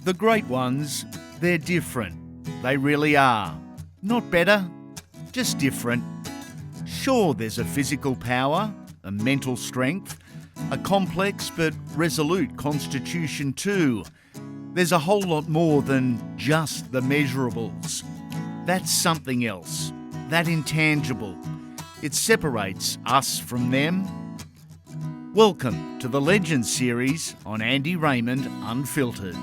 The great ones, they're different. They really are. Not better, just different. Sure, there's a physical power, a mental strength, a complex but resolute constitution too. There's a whole lot more than just the measurables. That's something else, that intangible. It separates us from them. Welcome to the Legends series on Andy Raymond Unfiltered.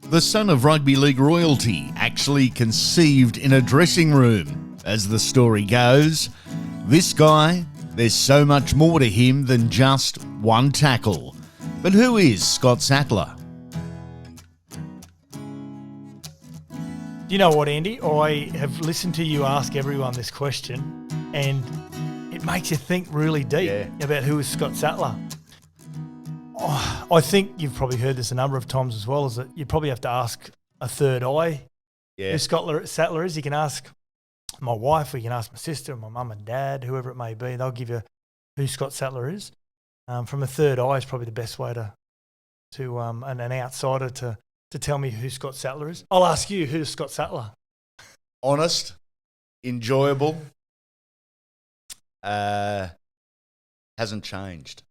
The son of rugby league royalty actually conceived in a dressing room. As the story goes, this guy, there's so much more to him than just one tackle. But who is Scott Sattler? You know what, Andy? I have listened to you ask everyone this question, and it makes you think really deep about who is Scott Sattler. Oh, I think you've probably heard this a number of times as well, is that you probably have to ask a third eye who Scott Sattler is. You can ask my wife, or you can ask my sister, my mum and dad, whoever it may be. They'll give you who Scott Sattler is. From a third eye is probably the best way to an outsider to tell me who Scott Sattler is. I'll ask you, who's Scott Sattler? Honest, enjoyable, hasn't changed,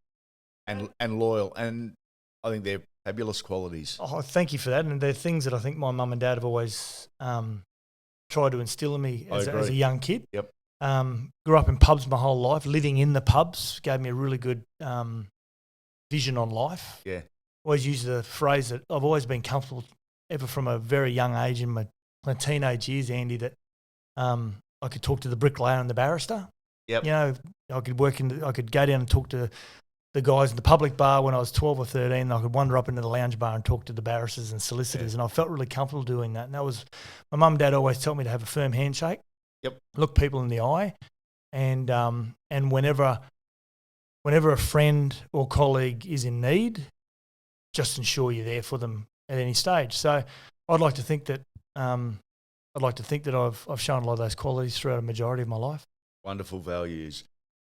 and loyal, and I think they're fabulous qualities. Oh, thank you for that. And they're things that I think my mum and dad have always tried to instill in me as a young kid. Yep. Grew up in pubs my whole life. Living in the pubs gave me a really good vision on life. Yeah. Always use the phrase that I've always been comfortable, ever from a very young age in my teenage years, Andy, that I could talk to the bricklayer and the barrister. Yep. You know, I could go down and talk to the guys in the public bar when I was 12 or 13. I could wander up into the lounge bar and talk to the barristers and solicitors, and I felt really comfortable doing that. And that was, my mum and dad always taught me to have a firm handshake. Yep. Look people in the eye, and whenever a friend or colleague is in need, just ensure you're there for them at any stage. So I'd like to think that I've shown a lot of those qualities throughout a majority of my life. Wonderful values.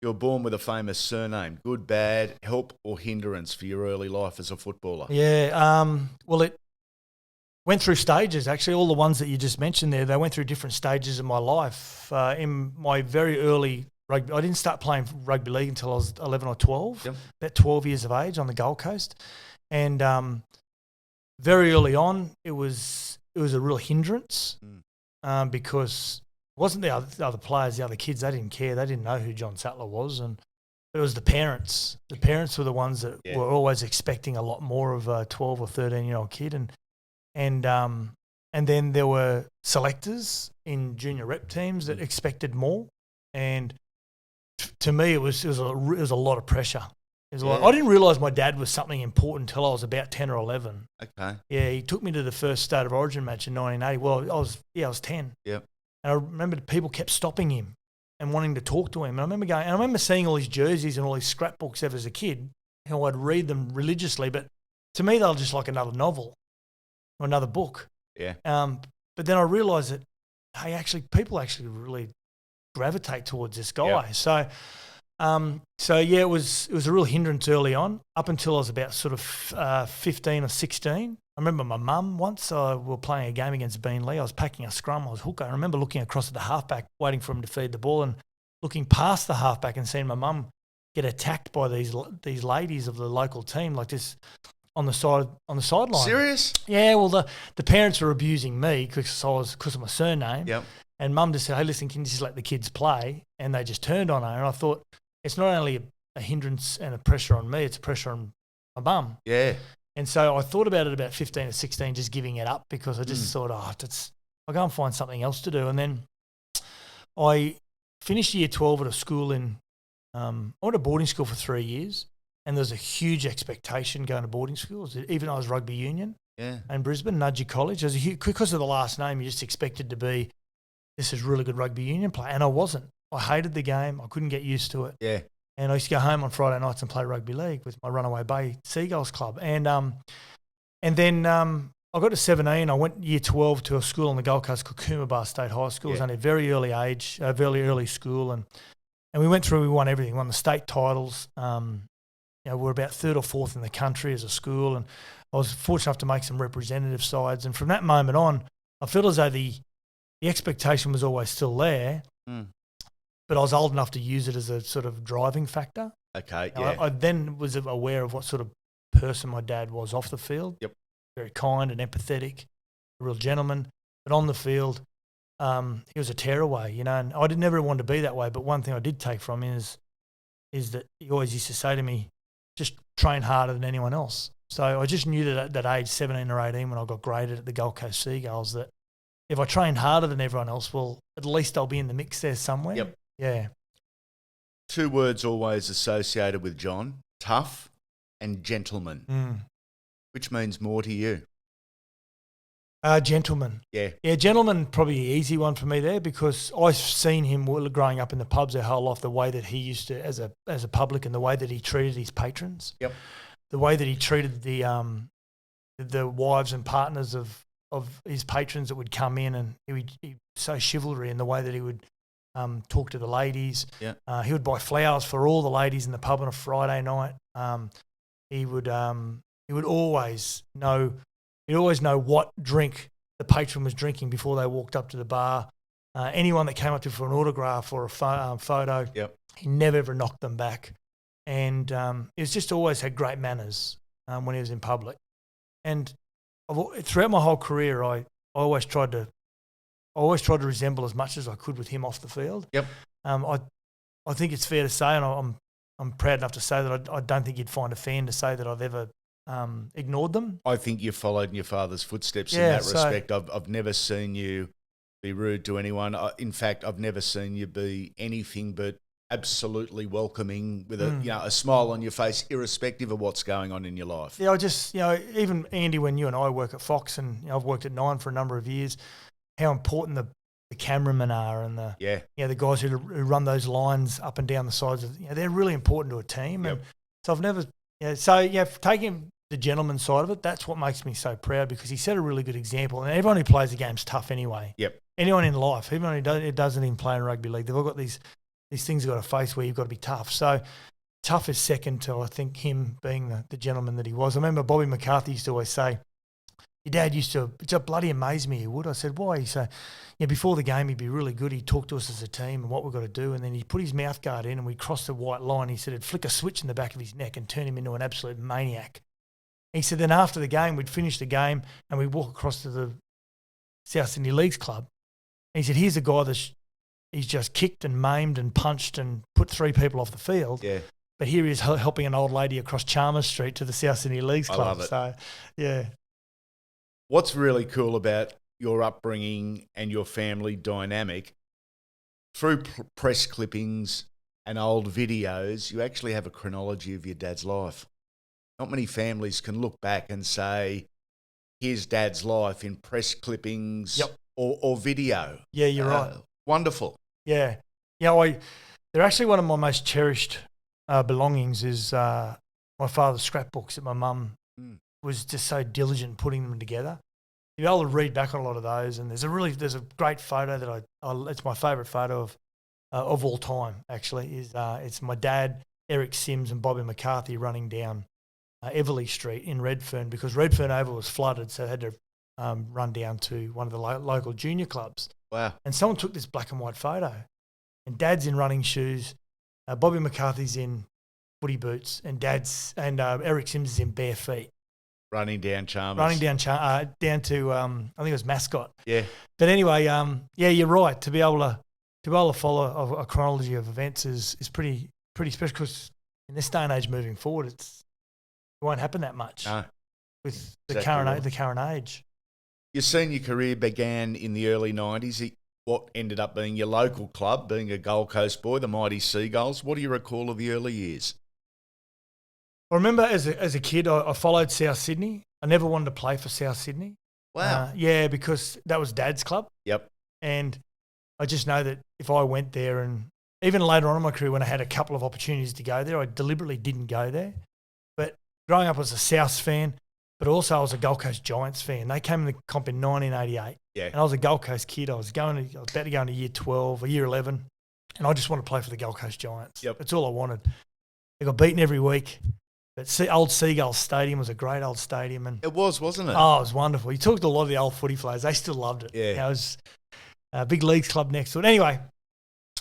You were born with a famous surname. Good, bad, help or hindrance for your early life as a footballer? Yeah. Well, it went through stages, actually. All the ones that you just mentioned there, they went through different stages of my life. In my very early rugby, I didn't start playing rugby league until I was 11 or 12, about 12 years of age on the Gold Coast. And very early on, it was a real hindrance because it wasn't the other players, the other kids. They didn't care. They didn't know who John Sattler was. And it was the parents. The parents were the ones that were always expecting a lot more of a 12 or 13-year-old kid. And then there were selectors in junior rep teams that expected more. And to me, it was a lot of pressure. I didn't realise my dad was something important until I was about 10 or 11. Okay. Yeah, he took me to the first State of Origin match in 1980. Well, I was 10. Yep. And I remember people kept stopping him and wanting to talk to him. And I remember seeing all his jerseys and all his scrapbooks ever as a kid, how I'd read them religiously. But to me, they were just like another novel or another book. Yeah. But then I realised that, hey, people actually really gravitate towards this guy. Yep. So it was a real hindrance early on, up until I was about sort of 15 or 16. I remember my mum once, we were playing a game against Beenleigh. I was packing a scrum, I was hooker. I remember looking across at the halfback, waiting for him to feed the ball, and looking past the halfback and seeing my mum get attacked by these ladies of the local team like this on the sideline. Serious? Yeah, well, the parents were abusing me because of my surname. Yep. And mum just said, hey, listen, can you just let the kids play? And they just turned on her. And I thought, it's not only a hindrance and a pressure on me, it's a pressure on my mum. Yeah. And so I thought about it about 15 or 16, just giving it up, because I just thought, I'll go and find something else to do. And then I finished year 12 at a school I went to boarding school for 3 years, and there was a huge expectation going to boarding schools. Even I was rugby union in Brisbane, Nudgee College. Because of the last name, you just expected to be, this is really good rugby union player. And I wasn't. I hated the game. I couldn't get used to it. Yeah. And I used to go home on Friday nights and play rugby league with my Runaway Bay Seagulls club. And then I got to 17. I went year 12 to a school on the Gold Coast called Coomera State High School. It was only a very early age, very early school. And we went through, we won everything. We won the state titles. we're about third or fourth in the country as a school, and I was fortunate enough to make some representative sides. And from that moment on, I feel as though the expectation was always still there, but I was old enough to use it as a sort of driving factor. Okay, You know, yeah. I then was aware of what sort of person my dad was off the field. Yep. Very kind and empathetic, a real gentleman. But on the field, he was a tearaway, and I never want to be that way. But one thing I did take from him is that he always used to say to me, just train harder than anyone else. So I just knew that at that age, 17 or 18, when I got graded at the Gold Coast Seagulls, that if I train harder than everyone else, well, at least I'll be in the mix there somewhere. Yep. Yeah. 2 words always associated with John, tough and gentleman. Which means more to you? Gentleman. Yeah. Yeah, gentleman, probably the easy one for me there, because I've seen him growing up in the pubs their whole life, the way that he used to, as a public, and the way that he treated his patrons. Yep. The way that he treated the wives and partners of his patrons that would come in, and he so chivalry in the way that he would talk to the ladies. Yeah. He would buy flowers for all the ladies in the pub on a Friday night. He would always know. He'd always know what drink the patron was drinking before they walked up to the bar. Anyone that came up to him for an autograph or a photo, Yep. he never ever knocked them back. And he's just always had great manners when he was in public. And throughout my whole career, I always tried to resemble as much as I could with him off the field. Yep. I think it's fair to say, and I'm proud enough to say that I don't think you'd find a fan to say that I've ever ignored them. I think you followed in your father's footsteps in Yeah, that respect. I've never seen you be rude to anyone. In fact, I've never seen you be anything but absolutely welcoming with a smile on your face, irrespective of what's going on in your life. Yeah, I just, even Andy, when you and I work at Fox, and I've worked at Nine for a number of years, how important the cameramen are, and the guys who run those lines up and down the sides of, they're really important to a team. Yep. And so I've never, taking the gentleman side of it, that's what makes me so proud, because he set a really good example. And everyone who plays the game's tough anyway. Yep. Anyone in life, even who doesn't even play in rugby league, they've all got these things you've got to face where you've got to be tough. So tough is second to, I think, him being the gentleman that he was. I remember Bobby McCarthy used to always say, your dad used to, it just bloody amazed me, he would. I said, why? He said, before the game, he'd be really good. He'd talk to us as a team and what we've got to do. And then he'd put his mouth guard in and we'd cross the white line. He said, it'd flick a switch in the back of his neck and turn him into an absolute maniac. He said, then after the game, we'd finish the game and we'd walk across to the South Sydney Leagues Club. And he said, here's a guy he's just kicked and maimed and punched and put 3 people off the field. Yeah. But here he is helping an old lady across Chalmers Street to the South Sydney Leagues Club. I love it. So, yeah. What's really cool about your upbringing and your family dynamic, through press clippings and old videos, you actually have a chronology of your dad's life. Not many families can look back and say, here's dad's life in press clippings or video. Yeah, you're right. Wonderful. Yeah. They're actually one of my most cherished belongings is my father's scrapbooks that my mum was just so diligent in putting them together. You're able to read back on a lot of those, and there's a great photo that it's my favourite photo of all time, actually, is it's my dad, Eric Sims and Bobby McCarthy running down Everleigh Street in Redfern, because Redfern Oval was flooded, so they had to run down to one of the local junior clubs. Wow. And someone took this black and white photo, and Dad's in running shoes, Bobby McCarthy's in footy boots, and Eric Sims is in bare feet. Running down Chalmers. Down to, I think it was Mascot. Yeah. But anyway, you're right. To be able to follow a chronology of events is pretty special, because in this day and age moving forward, it won't happen that much with the current age. Your senior career began in the early 90s. What ended up being your local club, being a Gold Coast boy, the mighty Seagulls. What do you recall of the early years? I remember as a kid, I followed South Sydney. I never wanted to play for South Sydney. Wow. Because that was Dad's club. Yep. And I just know that if I went there, and even later on in my career when I had a couple of opportunities to go there, I deliberately didn't go there. But growing up, I was a Souths fan, but also I was a Gold Coast Giants fan. They came in the comp in 1988. Yeah. And I was a Gold Coast kid. I was about to go into year 12 or year 11, and I just wanted to play for the Gold Coast Giants. Yep. That's all I wanted. They got beaten every week. But old Seagulls Stadium was a great old stadium. And It was, wasn't it? oh, it was wonderful. You talked to a lot of the old footy players. They still loved it. Yeah. You know, it was a big leagues club next to it. Anyway,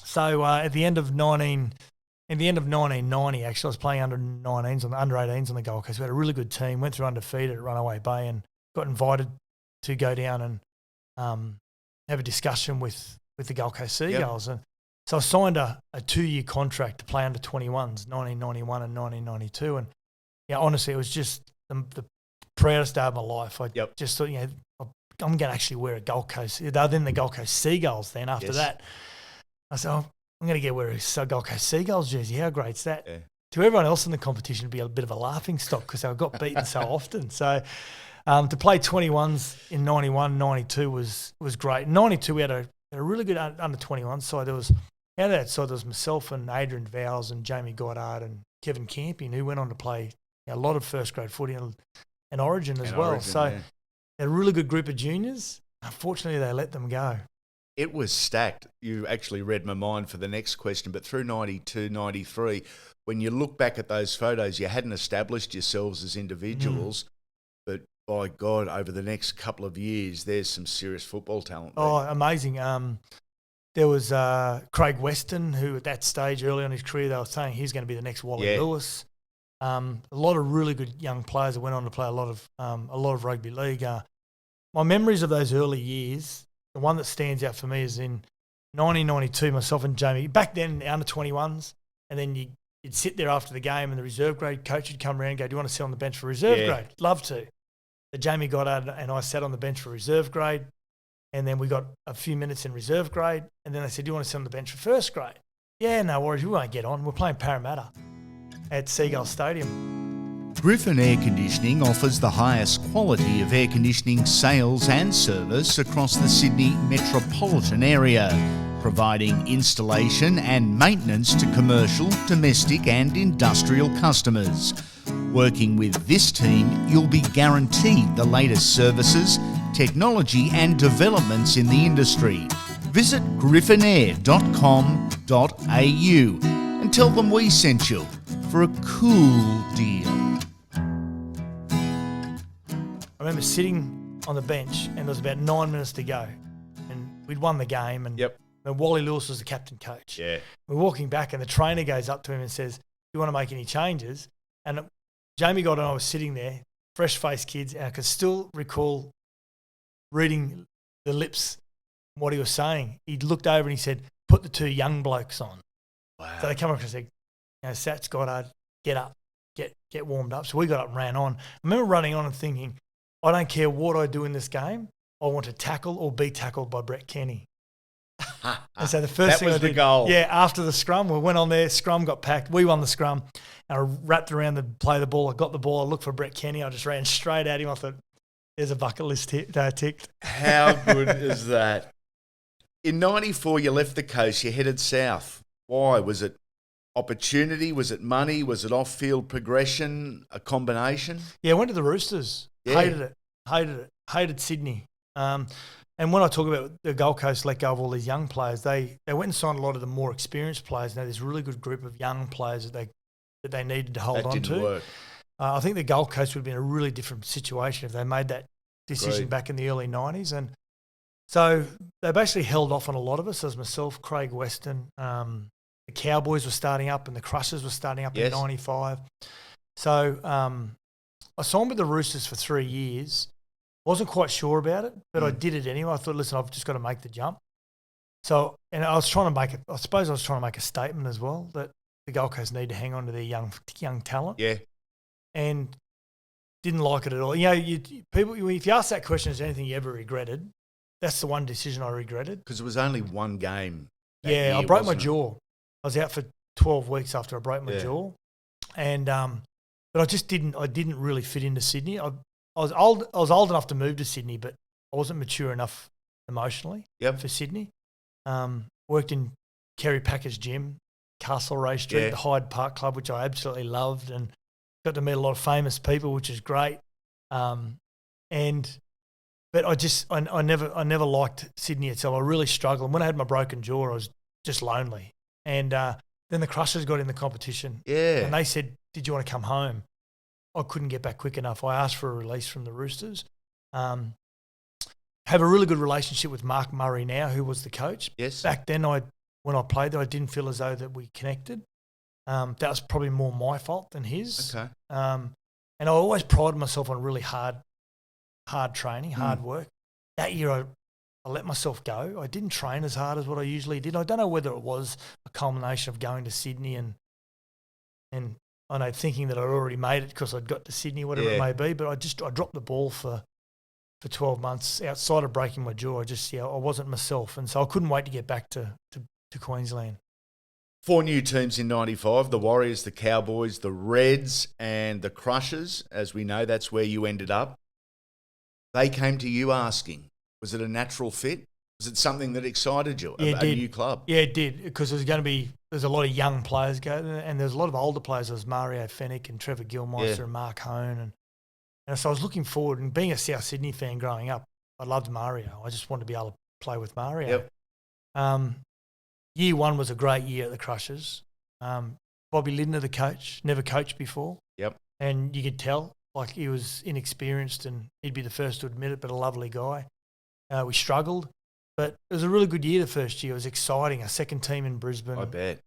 so at the end of 1990, actually, I was playing under 18s on the Gold Coast. We had a really good team. Went through undefeated at Runaway Bay and got invited to go down and have a discussion with the Gold Coast Seagulls. And so I signed a 2-year contract to play under 21s, 1991 and 1992. And yeah, honestly, it was just the proudest day of my life. I just thought, I'm going to actually wear a Gold Coast. They were then the Gold Coast Seagulls. Then after that, I said, I'm going to wear a Gold Coast Seagulls jersey. How great's that? Yeah. To everyone else in the competition, it'd be a bit of a laughing stock because I got beaten so often. So to play 21s in 91, 92 was great. In 92, we had a really good under 21 side. Out of that side, there was myself and Adrian Vowles and Jamie Goddard and Kevin Campion, who went on to play a lot of first grade footy and Origin as well. So a really good group of juniors. Unfortunately, they let them go. It was stacked. You actually read my mind for the next question, but through 92, 93, when you look back at those photos, you hadn't established yourselves as individuals, but by God, over the next couple of years, there's some serious football talent there. Oh, amazing. There was Craig Weston, who at that stage, early on in his career, they were saying he's going to be the next Wally Lewis. A lot of really good young players that went on to play a lot of rugby league. My memories of those early years, the one that stands out for me is in 1992, myself and Jamie, back then, under 21s, and then you'd sit there after the game and the reserve grade coach would come around and go, do you want to sit on the bench for reserve grade? Love to. So Jamie Goddard and I sat on the bench for reserve grade, and then we got a few minutes in reserve grade, and then they said, do you want to sit on the bench for first grade? Yeah, no worries, we won't get on. We're playing Parramatta at Seagull Stadium. Griffin Air Conditioning offers the highest quality of air conditioning sales and service across the Sydney metropolitan area, providing installation and maintenance to commercial, domestic and industrial customers. Working with this team, you'll be guaranteed the latest services, technology and developments in the industry. Visit griffinair.com.au and tell them we sent you for a cool deal. I remember sitting on the bench and there was about 9 minutes to go and we'd won the game and Wally Lewis was the captain coach. Yeah. We're walking back and the trainer goes up to him and says, do you want to make any changes? And Jamie Goddard and I was sitting there, fresh-faced kids, and I could still recall reading the lips, what he was saying. He looked over and he said, put the 2 young blokes on. Wow. So they come up and said, Sats, Goddard, get up, get warmed up. So we got up and ran on. I remember running on and thinking, I don't care what I do in this game, I want to tackle or be tackled by Brett Kenny. And so the first thing I did, the goal. Yeah, after the scrum, we went on there, scrum got packed, we won the scrum, and I wrapped around to play the ball. I got the ball, I looked for Brett Kenny, I just ran straight at him. I thought, there's a bucket list ticked. How good is that? In 94, you left the coast, you headed south. Why? Was it opportunity? Was it money? Was it off-field progression? A combination? Yeah, I went to the Roosters. Yeah. Hated Sydney. And when I talk about the Gold Coast let go of all these young players, they went and signed a lot of the more experienced players. Now there's a really good group of young players that they needed to hold on to. Work. I think the Gold Coast would have been a really different situation if they made that decision back in the early 90s. And so they basically held off on a lot of us, as myself, Craig Weston. The Cowboys were starting up and the Crushers were starting up in 95. So I signed with the Roosters for 3 years. Wasn't quite sure about it, but I did it anyway. I thought, listen, I've just got to make the jump. So, and I was trying to make it, I suppose I was trying to make a statement as well that the Gold Coast need to hang on to their young talent. Yeah. And didn't like it at all. People, if you ask that question, is there anything you ever regretted? That's the one decision I regretted. Because it was only one game. Yeah, I broke my jaw. I was out for 12 weeks after I broke my jaw. And, but I didn't really fit into Sydney. I was old enough to move to Sydney, but I wasn't mature enough emotionally for Sydney. Worked in Kerry Packer's gym, Castlereagh Street, the Hyde Park Club, which I absolutely loved, and got to meet a lot of famous people, which is great. But I never liked Sydney itself. I really struggled. And when I had my broken jaw, I was just lonely. And then the Crushers got in the competition. Yeah. And they said, did you want to come home? I couldn't get back quick enough. I asked for a release from the Roosters. Have a really good relationship with Mark Murray now, who was the coach. Yes. Back then, when I played there, I didn't feel as though that we connected. That was probably more my fault than his. Okay. And I always prided myself on really hard training, hard work. That year, I let myself go. I didn't train as hard as what I usually did. I don't know whether it was a culmination of going to Sydney and I know thinking that I'd already made it because I'd got to Sydney, whatever it may be. But I dropped the ball for 12 months outside of breaking my jaw. I wasn't myself, and so I couldn't wait to get back to Queensland. 4 new teams in 95, the Warriors, the Cowboys, the Reds and the Crushers. As we know, that's where you ended up. They came to you asking, was it a natural fit? Was it something that excited you, a new club? Yeah, it did, because there's a lot of young players going, and there's a lot of older players. There's Mario Fennick and Trevor Gilmeister and Mark Hone. And so I was looking forward, and being a South Sydney fan growing up, I loved Mario. I just wanted to be able to play with Mario. Yep. Year one was a great year at the Crushers. Bobby Lindner, the coach, never coached before. Yep. And you could tell, like, he was inexperienced, and he'd be the first to admit it, but a lovely guy. We struggled, but it was a really good year the first year. It was exciting, a second team in Brisbane. I bet.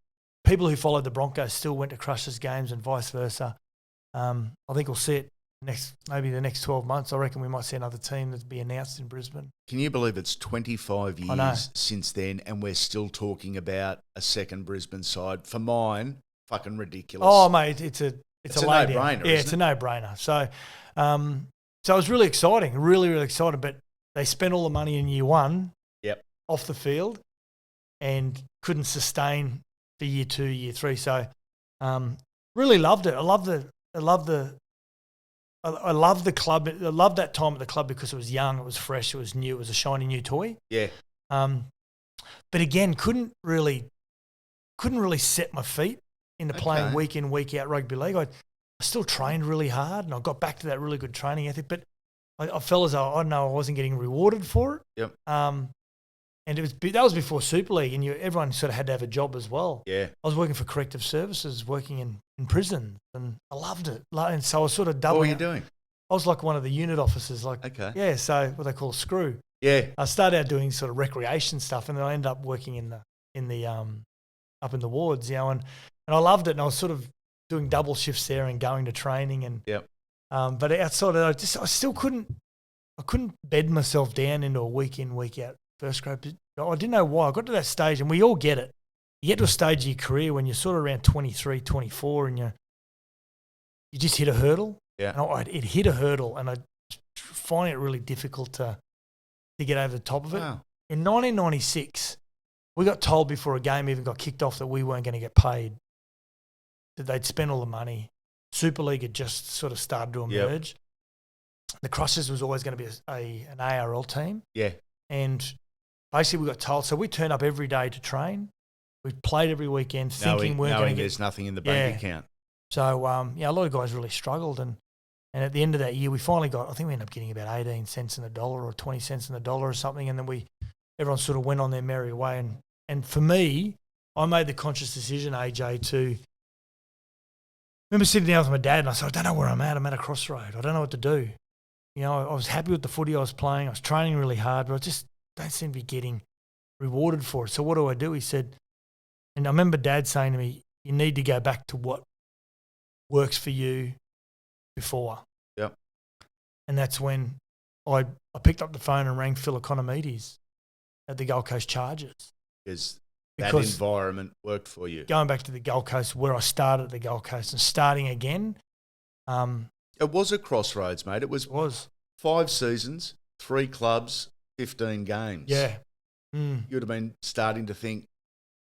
People who followed the Broncos still went to Crushers games and vice versa. I think we'll see it maybe the next 12 months. I reckon we might see another team that'll be announced in Brisbane. Can you believe it's 25 years since then and we're still talking about a second Brisbane side? For mine, fucking ridiculous. Oh, mate, it's a no-brainer. Yeah, it's a no-brainer. So it was really exciting, really, really exciting. But they spent all the money in year one off the field and couldn't sustain for year 2, year 3. So really loved it. I love the club. I loved that time at the club because it was young, it was fresh, it was new, it was a shiny new toy. Yeah. But again, couldn't really set my feet into playing week in, week out rugby league. I still trained really hard, and I got back to that really good training ethic. But I felt as though I wasn't getting rewarded for it. Yep. And that was before Super League, and everyone sort of had to have a job as well. Yeah. I was working for corrective services, working in prison, and I loved it. And so I was sort of doubling. What were you doing? I was like one of the unit officers, so what they call a screw. Yeah. I started out doing sort of recreation stuff, and then I ended up working in the up in the wards, and I loved it, and I was sort of doing double shifts there and going to training, and but outside of that, I still couldn't bed myself down into a week in, week out first grade. I didn't know why. I got to that stage, and we all get it. You get to a stage of your career when you're sort of around 23, 24, and you just hit a hurdle. Yeah. And it hit a hurdle, and I find it really difficult to get over the top of it. Wow. In 1996, we got told before a game even got kicked off that we weren't going to get paid, that they'd spent all the money. Super League had just sort of started to emerge. Yep. The Crushers was always going to be an ARL team. Yeah. And basically we got told, so we turned up every day to train. We played every weekend thinking we're going to get... there's nothing in the bank account. So, a lot of guys really struggled. And at the end of that year, we finally got, I think we ended up getting about 18 cents in the dollar or 20 cents in the dollar or something. And then everyone sort of went on their merry way. And for me, I made the conscious decision, AJ, to... I remember sitting down with my dad and I said, I don't know where I'm at. I'm at a crossroad. I don't know what to do. I was happy with the footy I was playing. I was training really hard, but I just don't seem to be getting rewarded for it. So what do I do? He said, and I remember Dad saying to me, you need to go back to what works for you before. Yep. And that's when I picked up the phone and rang Phil Economides at the Gold Coast Chargers. Because that environment worked for you. Going back to the Gold Coast, where I started at the Gold Coast and starting again. It was a crossroads, mate. It was 5 seasons, 3 clubs, 15 games. Yeah. Mm. You would have been starting to think,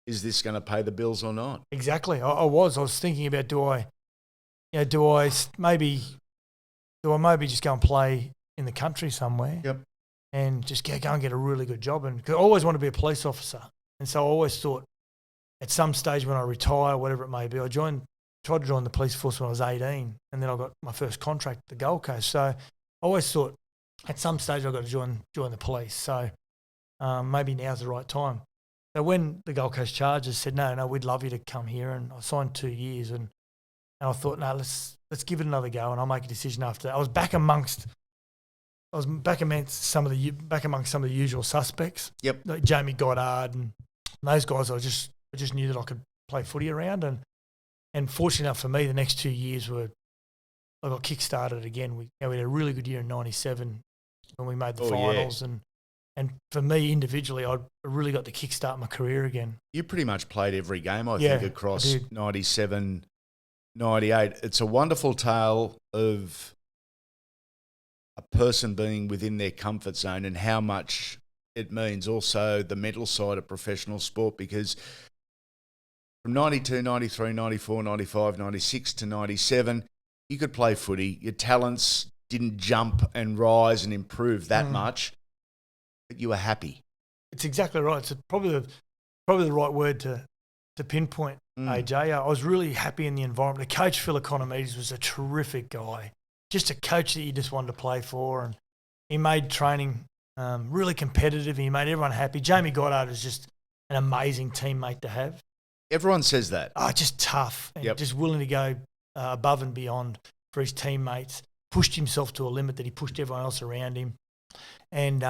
is this going to pay the bills or not? Exactly. I was thinking about, do I maybe just go and play in the country somewhere? Yep. And just go and get a really good job. And 'cause I always wanted to be a police officer. And so I always thought at some stage when I retire, whatever it may be, I tried to join the police force when I was 18, and then I got my first contract at the Gold Coast. So I always thought at some stage I've got to join the police. So maybe now's the right time. So when the Gold Coast Chargers said, no, we'd love you to come here, and I signed 2 years, and And I thought, no, let's give it another go, and I'll make a decision after that. I was back amongst some of the usual suspects. Yep. Like Jamie Goddard and those guys. I just knew that I could play footy around, and fortunate enough for me, the next 2 years I got kick-started again. We had a really good year in '97 when we made the finals, and for me individually, I really got to kick-start my career again. You pretty much played every game, I think, across I did. 97, 98. It's a wonderful tale of a person being within their comfort zone and how much it means. Also the mental side of professional sport, because from 92, 93, 94, 95, 96 to 97, you could play footy. Your talents didn't jump and rise and improve that much, but you were happy. It's exactly right. It's probably the right word to pinpoint, AJ. I was really happy in the environment. The coach, Phil Economides, was a terrific guy. Just a coach that you just wanted to play for, and he made training really competitive. He made everyone happy. Jamie Goddard is just an amazing teammate to have. Everyone says that. Just tough and just willing to go above and beyond for his teammates. Pushed himself to a limit that he pushed everyone else around him, and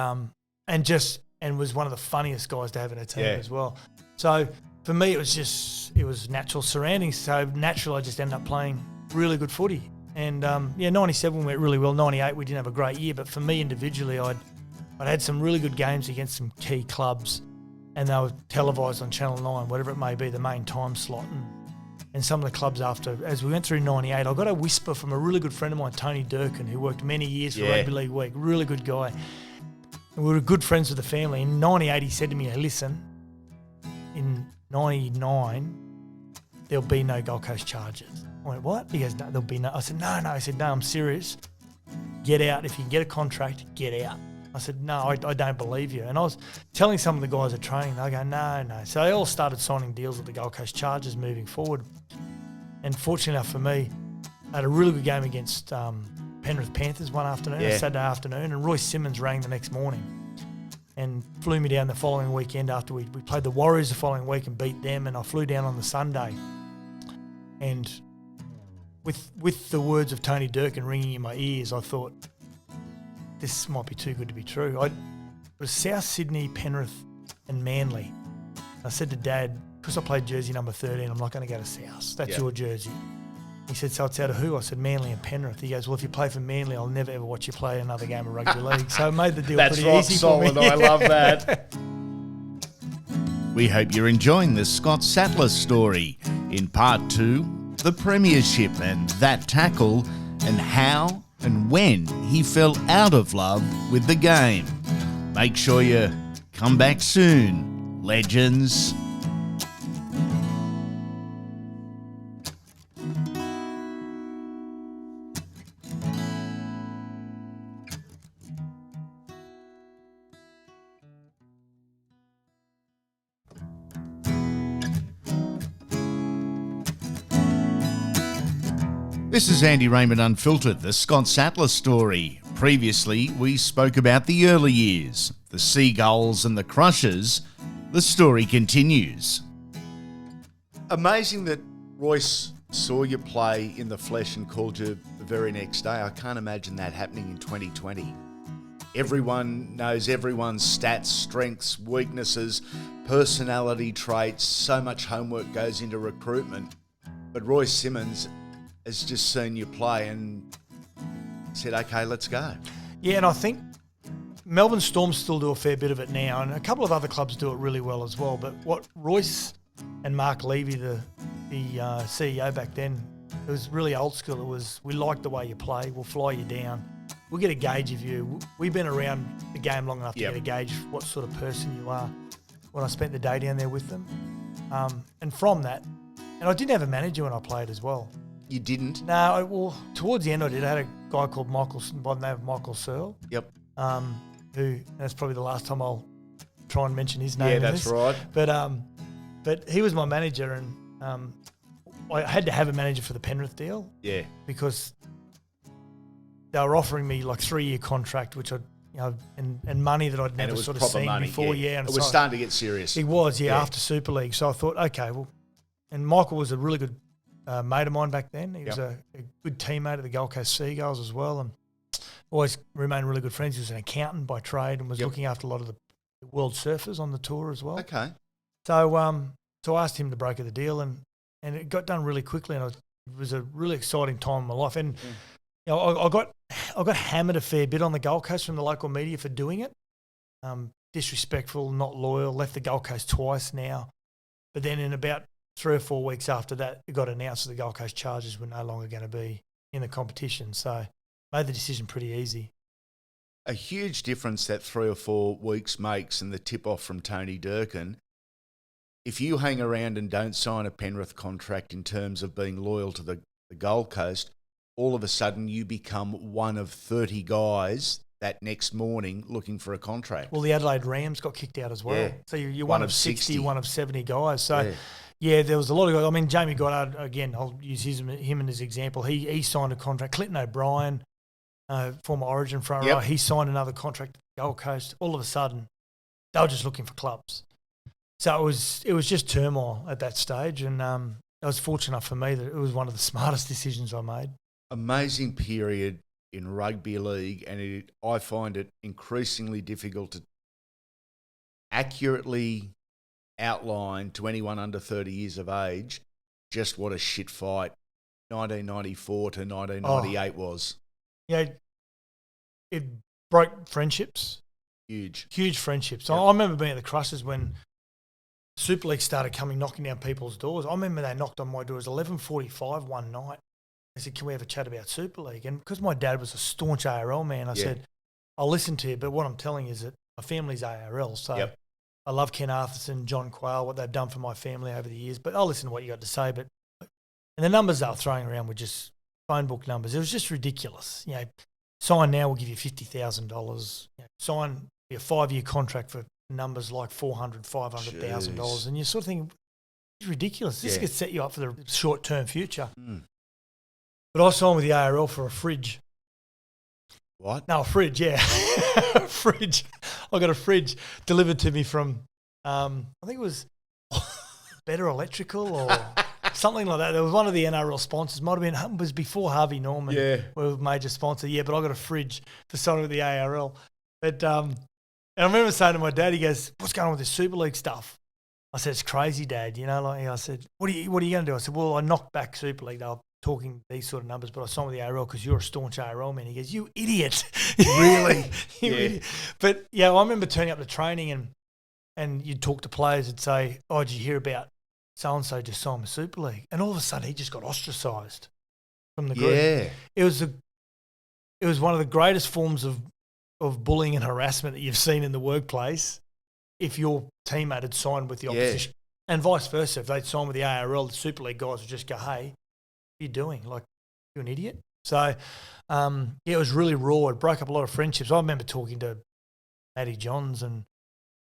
was one of the funniest guys to have in a team as well. So for me, it was natural surroundings. So natural, I just ended up playing really good footy. And 97 went really well. 98, we didn't have a great year, but for me individually, I'd had some really good games against some key clubs, and they were televised on Channel 9, whatever it may be, the main time slot. And some of the clubs after, as we went through 98, I got a whisper from a really good friend of mine, Tony Durkin, who worked many years for Rugby League Week, really good guy. And we were good friends with the family. In 98, he said to me, hey, listen, in 99, there'll be no Gold Coast Chargers. I went, what? He goes, no, there'll be no. I said, no. I said, no, I'm serious. Get out. If you can get a contract, get out. I said, no, I don't believe you. And I was telling some of the guys at training, they go, no. So they all started signing deals with the Gold Coast Chargers moving forward. And fortunately enough for me, I had a really good game against Penrith Panthers one afternoon, a Saturday afternoon, and Royce Simmons rang the next morning and flew me down the following weekend after we played the Warriors the following week and beat them, and I flew down on the Sunday. And with the words of Tony Durkin ringing in my ears, I thought, this might be too good to be true. It was South Sydney, Penrith and Manly. I said to Dad, because I played jersey number 13, I'm not going to go to South. That's your jersey. He said, so it's out of who? I said, Manly and Penrith. He goes, well, if you play for Manly, I'll never ever watch you play another game of rugby league. So I made the deal pretty easy for me. That's rock solid. I love that. We hope you're enjoying the Scott Sattler story. In part 2, the Premiership and that tackle, and how and when he fell out of love with the game. Make sure you come back soon, legends. This is Andy Raymond Unfiltered, the Scott Sattler story. Previously, we spoke about the early years, the Seagulls and the Crushers. The story continues. Amazing that Royce saw you play in the flesh and called you the very next day. I can't imagine that happening in 2020. Everyone knows everyone's stats, strengths, weaknesses, personality traits. So much homework goes into recruitment. But Royce Simmons has just seen you play and said, okay, let's go. Yeah, and I think Melbourne Storm still do a fair bit of it now, and a couple of other clubs do it really well as well. But what Royce and Mark Levy, the CEO back then, it was really old school. It was, we like the way you play, we'll fly you down, we'll get a gauge of you. We've been around the game long enough to get a gauge of what sort of person you are when I spent the day down there with them. And from that, and I didn't have a manager when I played as well. You didn't? No, well, towards the end I did. I had a guy called Michael, by the name of Michael Searle. Yep. Who, that's probably the last time I'll try and mention his name. Yeah, that's right. But he was my manager, and I had to have a manager for the Penrith deal. Yeah. Because they were offering me like 3-year contract, which and money that I'd never sort of seen money, before. Yeah, and it was starting to get serious. It was, after Super League. So I thought, okay, well, and Michael was a really good a mate of mine back then. He was a good teammate at the Gold Coast Seagulls as well, and always remained really good friends. He was an accountant by trade and was looking after a lot of the world surfers on the tour as well. Okay. So so I asked him to broker the deal, and it got done really quickly, and it was a really exciting time in my life. And you know, I got hammered a fair bit on the Gold Coast from the local media for doing it. Disrespectful, not loyal, left the Gold Coast twice now. But then in about 3 or 4 weeks after that, it got announced that the Gold Coast Chargers were no longer going to be in the competition. So made the decision pretty easy. A huge difference that 3 or 4 weeks makes in the tip-off from Tony Durkin. If you hang around and don't sign a Penrith contract in terms of being loyal to the Gold Coast, all of a sudden you become one of 30 guys that next morning looking for a contract. Well, the Adelaide Rams got kicked out as well. Yeah. So you're one of 60, one of 70 guys. So, yeah, there was a lot of guys. I mean, Jamie Goddard, again, I'll use him as an example. He signed a contract. Clinton O'Brien, former Origin front row, he signed another contract at the Gold Coast. All of a sudden, they were just looking for clubs. So it was just turmoil at that stage, and it was fortunate enough for me that it was one of the smartest decisions I made. Amazing period in rugby league, and I find it increasingly difficult to accurately outline to anyone under 30 years of age just what a shit fight 1994 to 1998 was. Yeah, it broke friendships. Huge friendships. Yep. I remember being at the Crushers when Super League started knocking down people's doors. I remember they knocked on my door. It was 11:45 one night. They said, "Can we have a chat about Super League?" And because my dad was a staunch ARL man, I said, "I'll listen to you, but what I'm telling you is that my family's ARL, so I love Ken Arthurson, John Quayle, what they've done for my family over the years, but I'll listen to what you got to say." And the numbers they were throwing around were just phone book numbers. It was just ridiculous. You know, sign now, we'll give you $50,000. You know, sign a 5-year contract for numbers like $400,000, $500,000, and you're sort of thinking, it's ridiculous. This could set you up for the short-term future. But I signed with the ARL for a fridge. What? No, a fridge, yeah. Fridge. I got a fridge delivered to me from, I think it was Better Electrical or something like that. There was one of the NRL sponsors. Might have been, it was before Harvey Norman. Were a major sponsor. Yeah, but I got a fridge for signing with the ARL. But and I remember saying to my dad, he goes, "What's going on with this Super League stuff?" I said, "It's crazy, Dad." You know, like I said, "What are you going to do?" I said, "Well, I knocked back Super League. They were talking these sort of numbers, but I signed with the ARL because you're a staunch ARL man." He goes, "You idiot." Really? Idiot. But yeah, I remember turning up to training and you'd talk to players and say, "Oh, did you hear about so-and-so just signed with Super League?" And all of a sudden he just got ostracised from the group. Yeah. It was one of the greatest forms of bullying and harassment that you've seen in the workplace if your teammate had signed with the opposition. And vice versa. If they'd signed with the ARL, the Super League guys would just go, "Hey, what are you doing? Like, you're an idiot." So, it was really raw. It broke up a lot of friendships. I remember talking to Matty Johns and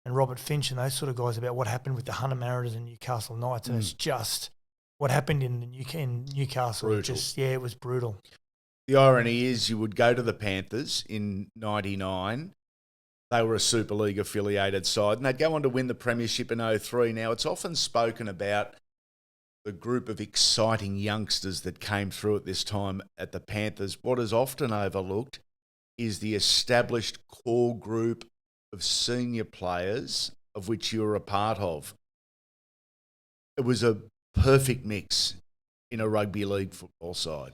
Robert Finch and those sort of guys about what happened with the Hunter Mariners and Newcastle Knights. And it's just what happened in Newcastle. Brutal. It was brutal. The irony is you would go to the Panthers in 99. They were a Super League affiliated side and they'd go on to win the Premiership in 03. Now, it's often spoken about the group of exciting youngsters that came through at this time at the Panthers. What is often overlooked is the established core group of senior players of which you were a part of. It was a perfect mix in a rugby league football side.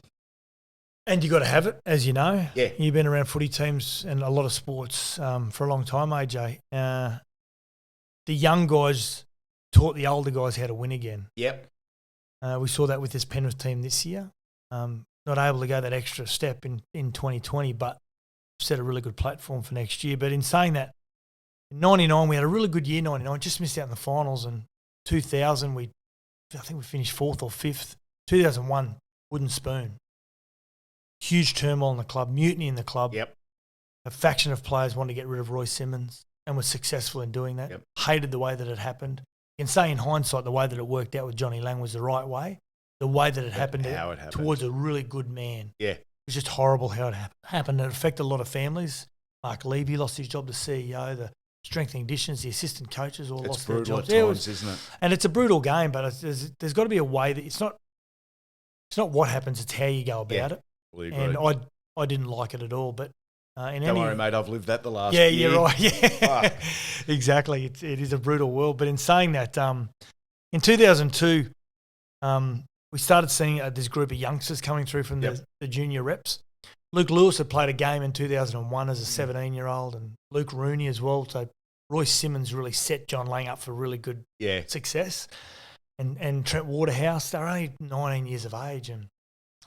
And you got to have it, as you know. Yeah. You've been around footy teams and a lot of sports for a long time, AJ. The young guys taught the older guys how to win again. Yep. We saw that with this Penrith team this year. Not able to go that extra step in 2020, but set a really good platform for next year. But in saying that, in 99, we had a really good year, 99, just missed out in the finals. And 2000, I think we finished 4th or 5th. 2001, wooden spoon. Huge turmoil in the club, mutiny in the club. Yep. A faction of players wanted to get rid of Roy Simmons and was successful in doing that. Yep. Hated the way that it happened. You can say in hindsight the way that it worked out with Johnny Lang was the right way. The way that it happened, towards a really good man. Yeah. It was just horrible how it happened. It affected a lot of families. Mark Levy lost his job, the CEO, the strength and conditions, the assistant coaches all lost their jobs. It's brutal at times, isn't it? And it's a brutal game, but there's got to be a way that it's not It's not what happens; it's how you go about it. Fully And agree. I didn't like it at all. But Don't worry, mate. I've lived that the last yeah, year. you're right. Yeah, Fuck. exactly. It is a brutal world. But in saying that, in 2002, we started seeing this group of youngsters coming through from the junior reps. Luke Lewis had played a game in 2001 as a 17-year-old, and Luke Rooney as well. So Royce Simmons really set John Lang up for really good success. And Trent Waterhouse, they're only 19 years of age and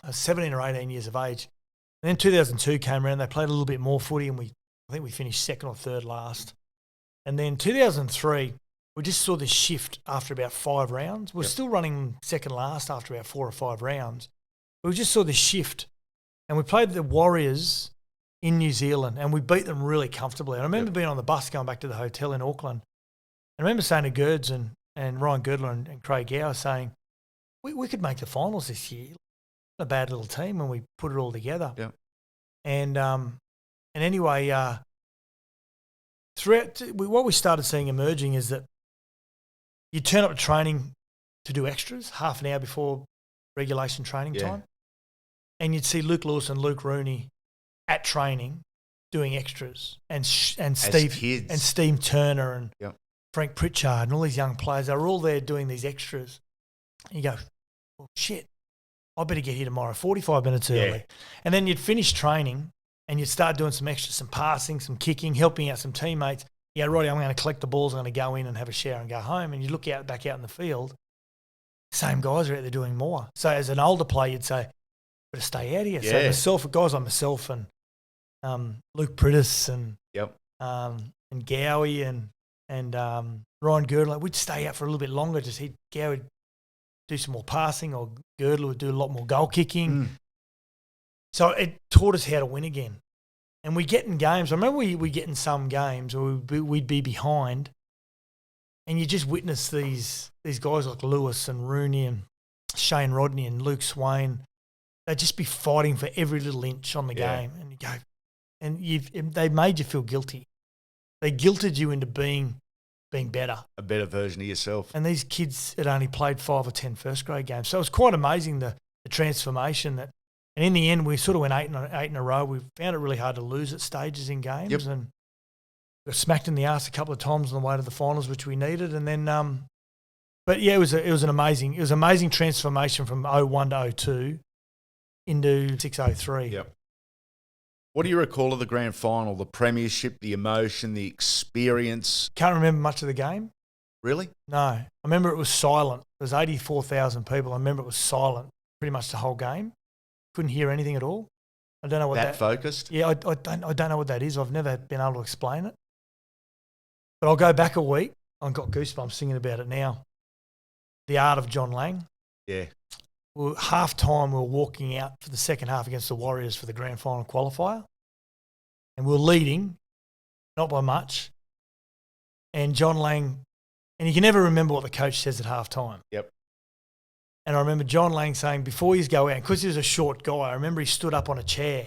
17 or 18 years of age. And then 2002 came around, they played a little bit more footy, and I think we finished second or third last. And then 2003, we just saw this shift after about 5 rounds. We're still running second last after about 4 or 5 rounds. But we just saw this shift. And we played the Warriors in New Zealand, and we beat them really comfortably. I remember being on the bus going back to the hotel in Auckland. I remember saying to Gerds and Ryan Girdler and Craig Gower saying, we could make the finals this year. Not a bad little team when we put it all together. Yeah. And anyway, what we started seeing emerging is that you turn up to training to do extras half an hour before regulation training time. And you'd see Luke Lewis and Luke Rooney at training doing extras, and Steve Turner and Frank Pritchard and all these young players. They were all there doing these extras. And you go, well, shit, I better get here tomorrow 45 minutes early. And then you'd finish training and you'd start doing some extras, some passing, some kicking, helping out some teammates. Yeah, righty, I'm going to collect the balls. I'm going to go in and have a shower and go home. And you look back out in the field, same guys are out there doing more. So as an older player, you'd say, better stay out of here. Yeah. So guys like myself and Luke Prittis and Gowie and Ryan Girdler, we'd stay out for a little bit longer. Gowie would do some more passing, or Girdler would do a lot more goal kicking. So it taught us how to win again. And we get in games. I remember we get in some games where we'd be behind, and you just witness these guys like Lewis and Rooney and Shane Rodney and Luke Swain. They'd just be fighting for every little inch on the game. And you go, and they made you feel guilty. They guilted you into being better. A better version of yourself. And these kids had only played 5 or 10 first grade games. So it was quite amazing the transformation that. And in the end, we sort of went eight in a row. We found it really hard to lose at stages in games, and got smacked in the arse a couple of times on the way to the finals, which we needed. And then, but yeah, it was an amazing transformation from 01 to 02 into 603. Yep. What do you recall of the grand final? The Premiership, the emotion, the experience? Can't remember much of the game. Really? No, I remember it was silent. There was 84,000 people. I remember it was silent pretty much the whole game. Couldn't hear anything at all. I don't know what that focused. Yeah, I don't know what that is. I've never been able to explain it. But I'll go back a week. I've got goosebumps thinking about it now. The art of John Lang. Yeah. Half time, we were walking out for the second half against the Warriors for the grand final qualifier, and we were leading, not by much. And John Lang, and you can never remember what the coach says at half time. Yep. And I remember John Lang saying, before you go out, because he was a short guy, I remember he stood up on a chair.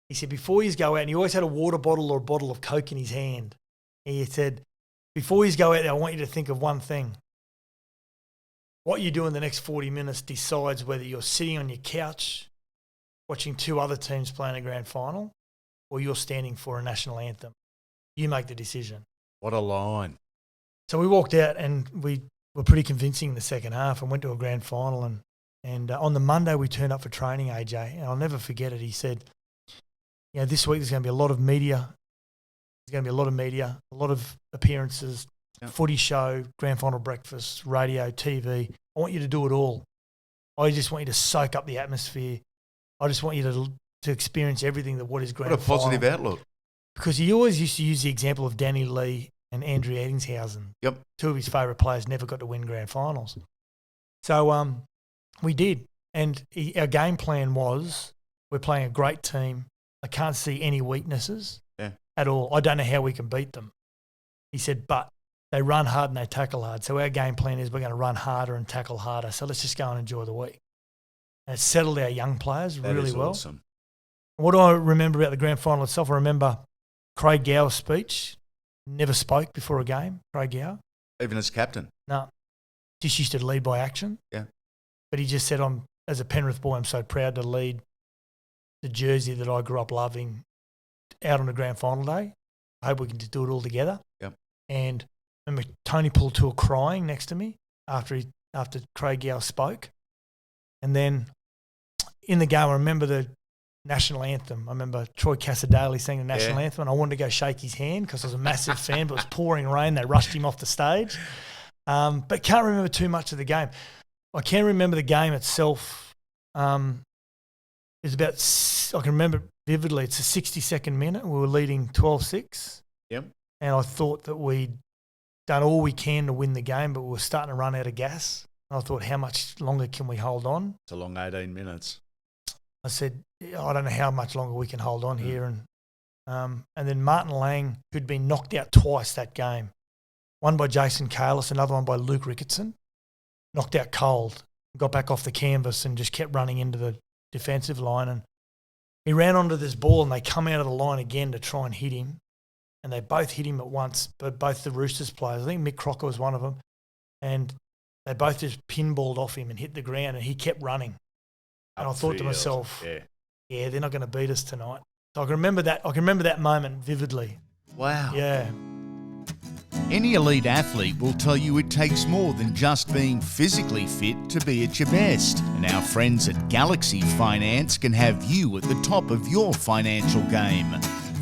He said, before you go out, and he always had a water bottle or a bottle of Coke in his hand. And he said, before you go out there, I want you to think of one thing. What you do in the next 40 minutes decides whether you're sitting on your couch watching 2 other teams play in a grand final, or you're standing for a national anthem. You make the decision. What a line. So we walked out and we were pretty convincing in the second half and went to a grand final. And on the Monday we turned up for training, AJ, and I'll never forget it. He said, this week there's going to be a lot of media. There's going to be a lot of appearances, footy show, grand final breakfast, radio, TV. I want you to do it all. I just want you to soak up the atmosphere. I just want you to experience everything that what is grand final. What a positive outlook. Because he always used to use the example of Danny Lee and Andrew Eddingshausen. Yep. 2 of his favourite players never got to win grand finals. So we did. And our game plan was, we're playing a great team. I can't see any weaknesses at all. I don't know how we can beat them. He said, but they run hard and they tackle hard. So our game plan is we're going to run harder and tackle harder. So let's just go and enjoy the week. And it settled our young players really well. Awesome. What do I remember about the grand final itself? I remember Craig Gower's speech. Never spoke before a game, Craig Gower. Even as captain? No. Just used to lead by action. Yeah. But he just said, I'm as a Penrith boy, I'm so proud to lead the jersey that I grew up loving out on the grand final day. I hope we can just do it all together. Yep. And I remember Tony Pullatua crying next to me after Craig Gow spoke. And then in the game, I remember the national anthem. I remember Troy Casadale singing the national anthem, and I wanted to go shake his hand because I was a massive fan, but it was pouring rain. They rushed him off the stage. But can't remember too much of the game. I can remember the game itself. It's about, I can remember vividly, it's a 62nd minute. We were leading 12-6. Yep. And I thought that we'd done all we can to win the game, but we were starting to run out of gas. And I thought, how much longer can we hold on? It's a long 18 minutes. I said, I don't know how much longer we can hold on here. And then Martin Lang, who'd been knocked out twice that game, one by Jason Kalis, another one by Luke Ricketson, knocked out cold, got back off the canvas and just kept running into the defensive line. And he ran onto this ball and they come out of the line again to try and hit him. And they both hit him at once, but both the Roosters players. I think Mick Crocker was one of them. And they both just pinballed off him and hit the ground, and he kept running. And I thought to myself, yeah, they're not going to beat us tonight. So I can remember that. I can remember that moment vividly. Wow. Yeah. Any elite athlete will tell you it takes more than just being physically fit to be at your best. And our friends at Galaxy Finance can have you at the top of your financial game.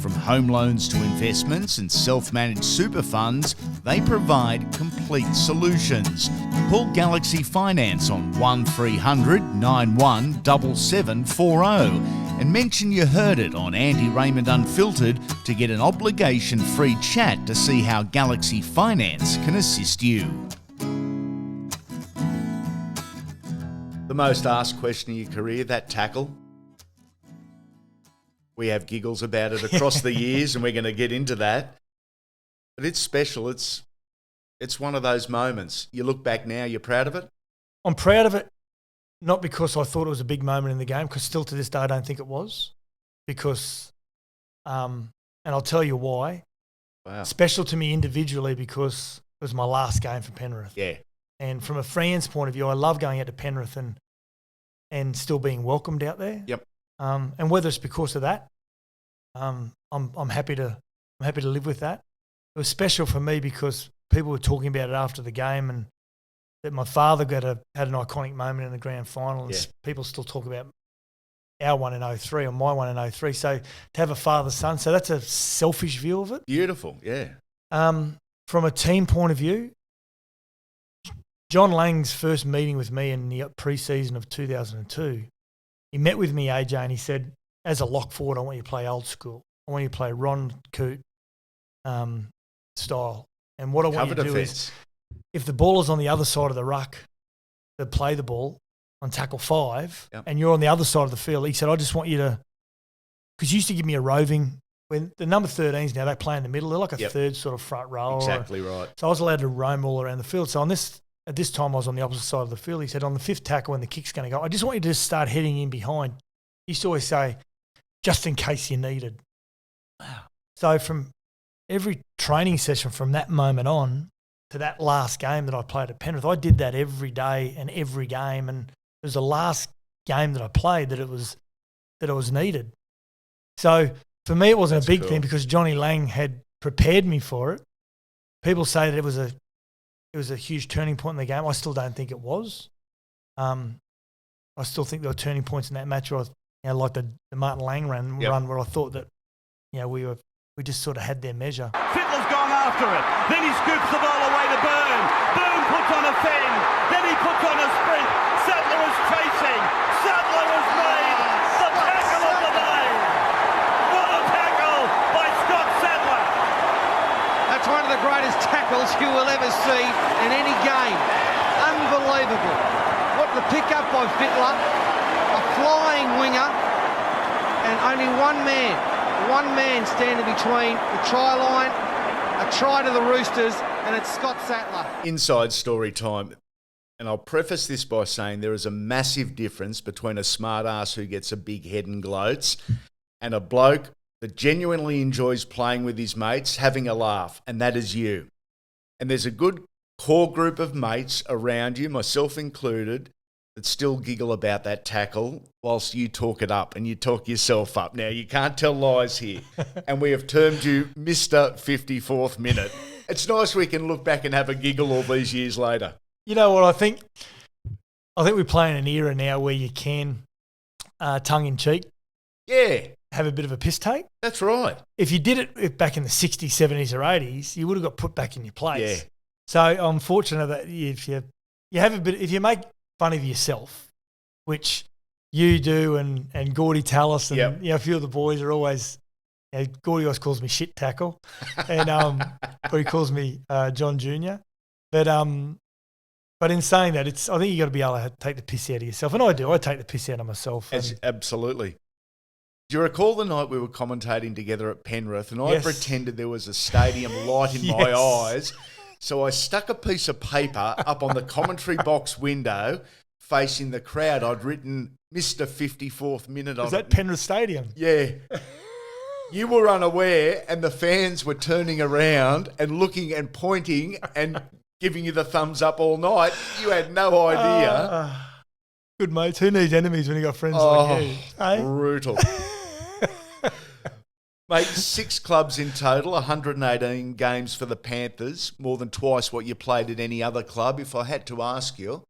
From home loans to investments and self-managed super funds, they provide complete solutions. Call Galaxy Finance on 1300 91 7740 and mention you heard it on Andy Raymond Unfiltered to get an obligation-free chat to see how Galaxy Finance can assist you. The most asked question of your career, that tackle. We have giggles about it across the years, and we're going to get into that. But it's special. It's one of those moments. You look back now, you're proud of it? I'm proud of it, not because I thought it was a big moment in the game, because still to this day I don't think it was. Because, and I'll tell you why. Wow. Special to me individually because it was my last game for Penrith. Yeah. And from a fan's point of view, I love going out to Penrith and still being welcomed out there. Yep. And whether it's because of that, I'm happy to live with that. It was special for me because people were talking about it after the game, and that my father had an iconic moment in the grand final, and people still talk about our one in 2003 or my one in 2003. So to have a father-son, so that's a selfish view of it. Beautiful, yeah. From a team point of view, John Lang's first meeting with me in the pre-season of 2002, he met with me, AJ, and he said, as a lock forward, I want you to play old school. I want you to play Ron Coote style. And what I want you to do is, if the ball is on the other side of the ruck, to play the ball on tackle 5, and you're on the other side of the field, he said, I just want you to, because you used to give me a roving, when the number 13s now, they play in the middle. They're like a third sort of front row. Exactly right. So I was allowed to roam all around the field. So at this time, I was on the opposite side of the field. He said, on the 5th tackle, when the kick's going to go, I just want you to just start heading in behind. He used to always say, just in case you needed. Wow. So from every training session from that moment on to that last game that I played at Penrith, I did that every day and every game. And it was the last game that I played that it was needed. So for me, it wasn't a big thing because Johnny Lang had prepared me for it. People say that it was a huge turning point in the game. I still don't think it was. I still think there were turning points in that match where like the Martin Lang run where I thought that we just sort of had their measure. Fittler's gone after it. Then he scoops the ball away to Byrne. Byrne puts on a fend. Then he puts on a sprint. Sattler is chasing. Sattler has made the tackle of the day. What a tackle by Scott Sattler. That's one of the greatest tackles you will ever see in any game. Unbelievable. What the pick-up by Fittler, a flying winger, and only one man standing between the try line, a try to the Roosters, and it's Scott Sattler. Inside story time. And I'll preface this by saying there is a massive difference between a smart ass who gets a big head and gloats and a bloke that genuinely enjoys playing with his mates, having a laugh, and that is you. And there's a good core group of mates around you, myself included, that still giggle about that tackle whilst you talk it up and you talk yourself up. Now, you can't tell lies here. And we have termed you Mr. 54th Minute. It's nice we can look back and have a giggle all these years later. You know what I think? I think we're playing an era now where you can, tongue-in-cheek, have a bit of a piss take. That's right. If you did it back in the 60s, 70s or 80s, you would have got put back in your place. Yeah. So I'm fortunate that if you have a bit, if you make fun of yourself, which you do and Gordy Tallis and a few of the boys are always, Gordy always calls me shit tackle and or he calls me John Jr. But in saying that, I think you got to be able to take the piss out of yourself. And I do. I take the piss out of myself. Absolutely. Do you recall the night we were commentating together at Penrith and I Yes. pretended there was a stadium light in my eyes? So I stuck a piece of paper up on the commentary box window facing the crowd. I'd written Mr. 54th Minute on Is that it. Penrith Stadium? Yeah. You were unaware and the fans were turning around and looking and pointing and giving you the thumbs up all night. You had no idea. Good mates. Who needs enemies when you got friends like you? Eh? Brutal. Mate, 6 clubs in total, 118 games for the Panthers, more than twice what you played at any other club. If I had to ask you,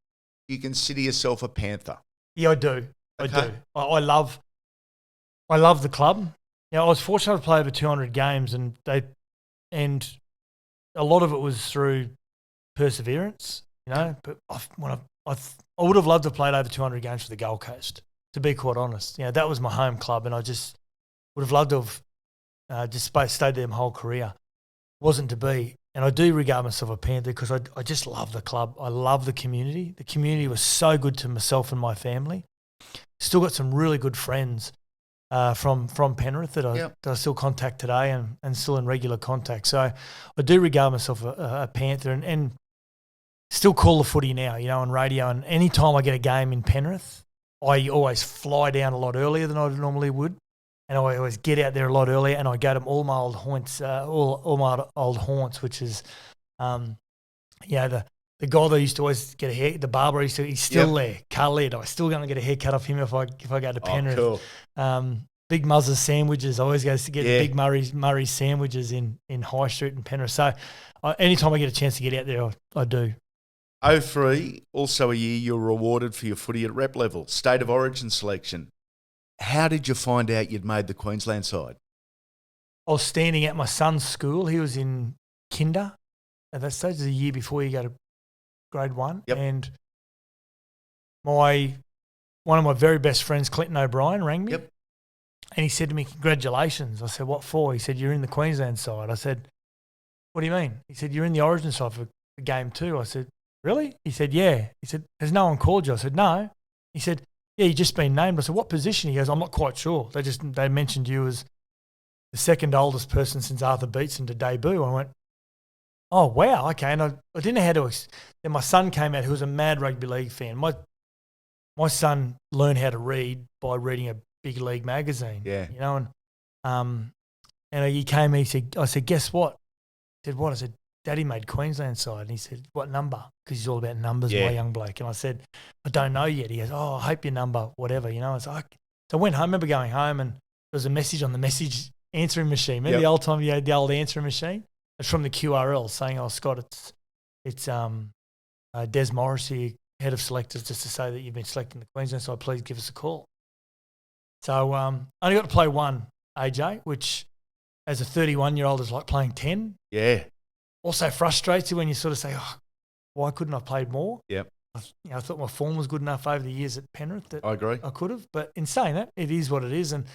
you consider yourself a Panther? Yeah, I do. Okay. I do. I love the club. You know, I was fortunate to play over 200 games, and a lot of it was through perseverance. You know, but I would have loved to have played over 200 games for the Gold Coast. To be quite honest, you know, that was my home club, and I just would have loved to have just stayed there my whole career. Wasn't to be. And I do regard myself a Panther because I just love the club. I love the community. The community was so good to myself and my family. Still got some really good friends from Penrith that I still contact today and still in regular contact. So I do regard myself a Panther and still call the footy now, you know, on radio. And any time I get a game in Penrith, I always fly down a lot earlier than I normally would. And I always get out there a lot earlier, and I go to all my old haunts, which is, the guy that used to always get a hair, the barber, he's still there, Khaled. I'm still going to get a haircut off him if I go to Penrith. Cool. Big Muzz's sandwiches. I always go to get Big Murray's sandwiches in High Street in Penrith. So anytime I get a chance to get out there, I do. 03, also a year you were rewarded for your footy at rep level, State of Origin selection. How did you find out you'd made the Queensland side? I was standing at my son's school. He was in kinder at that stage. It was a year before you go to grade 1. Yep. And one of my very best friends, Clinton O'Brien, rang me. Yep. And he said to me, "Congratulations." I said, "What for?" He said, "You're in the Queensland side." I said, "What do you mean?" He said, "You're in the Origin side for game 2. I said, "Really?" He said, "Yeah." He said, "Has no one called you?" I said, "No." He said, "Yeah, you've just been named." I said, "What position?" He goes, "I'm not quite sure. They mentioned you as the second oldest person since Arthur Beetson to debut." I went, "Oh, wow, okay." And I didn't know how to. Then my son came out, who was a mad rugby league fan. My son learned how to read by reading a big league magazine. Yeah. You know, and he came. I said, "Guess what?" He said, "What?" I said, "Daddy made Queensland side." And he said, "What number?" Because he's all about numbers, my young bloke. And I said, "I don't know yet." He goes, "Oh, I hope your number, whatever." You know, I was like, so I went home. I remember going home and there was a message on the message answering machine. Remember the old time you had the old answering machine? It's from the QRL saying, "Oh, Scott, it's Des Morrissey, head of selectors, just to say that you've been selected in the Queensland side. Please give us a call." So I only got to play one, AJ, which as a 31-year-old is like playing 10. Yeah. Also frustrates you when you sort of say, "Oh, why couldn't I have played more?" Yep. I thought my form was good enough over the years at Penrith that I agree. I could have. But in saying that, it is what it is, and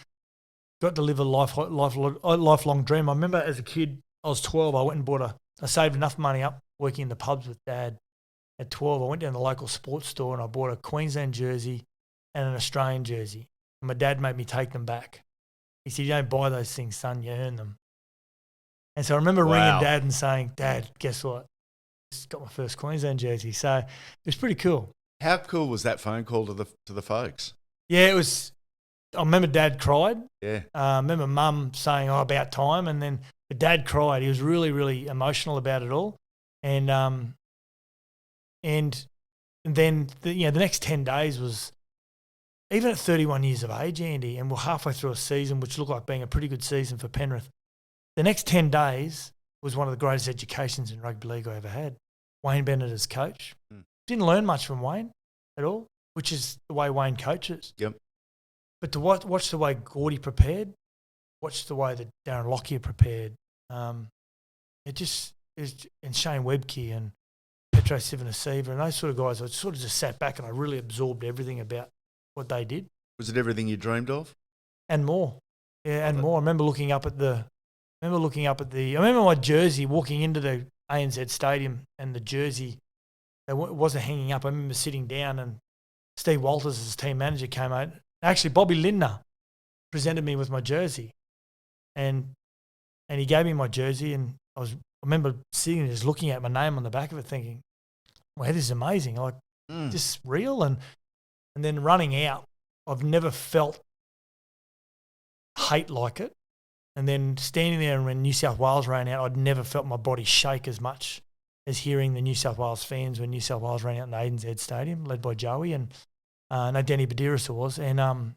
got to live a lifelong dream. I remember as a kid, I was 12. I went and I saved enough money up working in the pubs with Dad. At 12, I went down to the local sports store and I bought a Queensland jersey and an Australian jersey. And my dad made me take them back. He said, "You don't buy those things, son. You earn them." And so I remember ringing Dad and saying, "Dad, guess what? Just got my first Queensland jersey." So it was pretty cool. How cool was that phone call to the folks? Yeah, it was. I remember Dad cried. Yeah. I remember Mum saying, "Oh, about time." And then Dad cried. He was really, really emotional about it all. And then the next 10 days was, even at 31 years of age, Andy, and we're halfway through a season which looked like being a pretty good season for Penrith. The next 10 days was one of the greatest educations in rugby league I ever had. Wayne Bennett as coach. Didn't learn much from Wayne at all, which is the way Wayne coaches. Yep. But to watch the way Gordy prepared, watch the way that Darren Lockyer prepared, it just is, and Shane Webke and Petro Sivanasiva and those sort of guys, I sort of just sat back and I really absorbed everything about what they did. Was it everything you dreamed of? And more. Yeah, and more. I remember looking up at the I remember my jersey walking into the ANZ Stadium, and the jersey that wasn't hanging up. I remember sitting down, and Steve Walters, as team manager, came out. Actually, Bobby Lindner presented me with my jersey, and he gave me my jersey, and I remember sitting and just looking at my name on the back of it, thinking, "Wow, this is amazing! Like, this is real." And then running out, I've never felt hate like it. And then standing there, and when New South Wales ran out, I'd never felt my body shake as much as hearing the New South Wales fans when New South Wales ran out in the ANZ Stadium, led by Joey and no, Danny Badiris it was, and